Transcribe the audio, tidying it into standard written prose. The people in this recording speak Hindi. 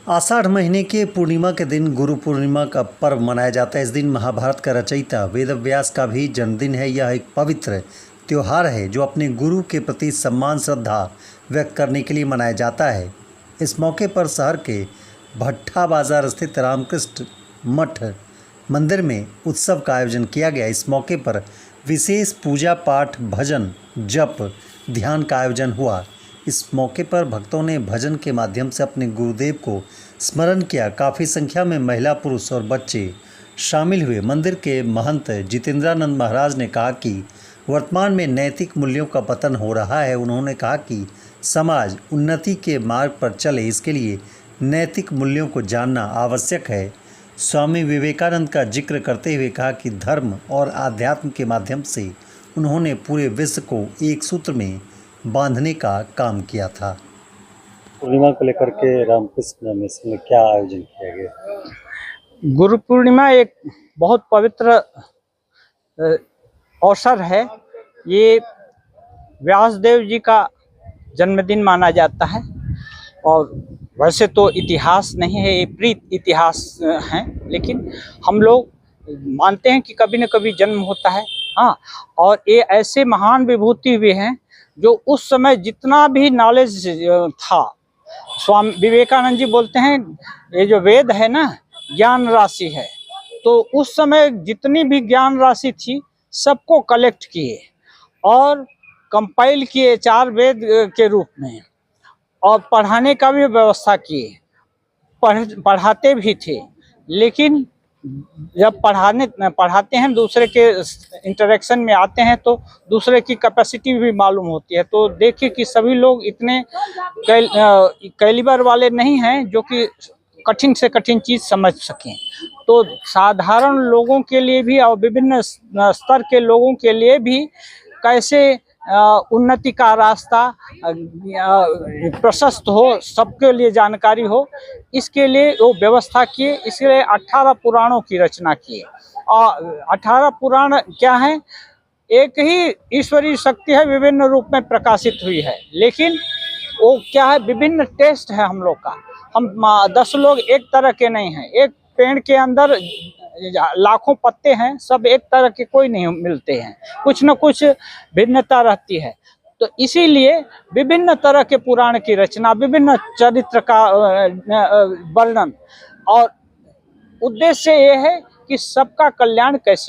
आषाढ़ महीने के पूर्णिमा के दिन गुरु पूर्णिमा का पर्व मनाया जाता है। इस दिन महाभारत का रचयिता वेद व्यास का भी जन्मदिन है। यह एक पवित्र त्यौहार है जो अपने गुरु के प्रति सम्मान श्रद्धा व्यक्त करने के लिए मनाया जाता है। इस मौके पर शहर के भट्ठा बाजार स्थित रामकृष्ण मठ मंदिर में उत्सव का आयोजन किया गया। इस मौके पर विशेष पूजा पाठ भजन जप ध्यान का आयोजन हुआ। इस मौके पर भक्तों ने भजन के माध्यम से अपने गुरुदेव को स्मरण किया। काफ़ी संख्या में महिला पुरुष और बच्चे शामिल हुए। मंदिर के महंत जितेंद्रानंद महाराज ने कहा कि वर्तमान में नैतिक मूल्यों का पतन हो रहा है। उन्होंने कहा कि समाज उन्नति के मार्ग पर चले, इसके लिए नैतिक मूल्यों को जानना आवश्यक है। स्वामी विवेकानंद का जिक्र करते हुए कहा कि धर्म और आध्यात्म के माध्यम से उन्होंने पूरे विश्व को एक सूत्र में बांधने का काम किया था। पूर्णिमा को लेकर के रामकृष्ण मिशन में क्या आयोजन किया गया? गुरु पूर्णिमा एक बहुत पवित्र अवसर है। ये व्यासदेव जी का जन्मदिन माना जाता है और वैसे तो इतिहास नहीं है, ये प्रीत इतिहास है, लेकिन हम लोग मानते हैं कि कभी न कभी जन्म होता है। हाँ, और ये ऐसे महान विभूति भी हैं जो उस समय जितना भी नॉलेज था, स्वामी विवेकानंद जी बोलते हैं ये जो वेद है ना, ज्ञान राशि है। तो उस समय जितनी भी ज्ञान राशि थी सबको कलेक्ट किए और कंपाइल किए 4 वेद के रूप में, और पढ़ाने का भी व्यवस्था किए। पढ़ाते भी थे, लेकिन जब पढ़ाते हैं, दूसरे के इंटरेक्शन में आते हैं तो दूसरे की कैपेसिटी भी मालूम होती है। तो देखिए कि सभी लोग इतने कैलिबर वाले नहीं हैं जो कि कठिन से कठिन चीज़ समझ सकें। तो साधारण लोगों के लिए भी और विभिन्न स्तर के लोगों के लिए भी कैसे उन्नति का रास्ता प्रशस्त हो, सबके लिए जानकारी हो, इसके लिए वो व्यवस्था किए। इसलिए 18 पुराणों की रचना किए। और 18 पुराण क्या है? एक ही ईश्वरीय शक्ति है, विभिन्न रूप में प्रकाशित हुई है, लेकिन वो क्या है, विभिन्न टेस्ट है हम लोग का। हम 10 लोग एक तरह के नहीं हैं। एक पेड़ के अंदर लाखों पत्ते हैं, सब एक तरह के कोई नहीं मिलते हैं, कुछ न कुछ भिन्नता रहती है। तो इसीलिए विभिन्न तरह के पुराण की रचना, विभिन्न चरित्र का वर्णन, और उद्देश्य ये है कि सबका कल्याण कैसे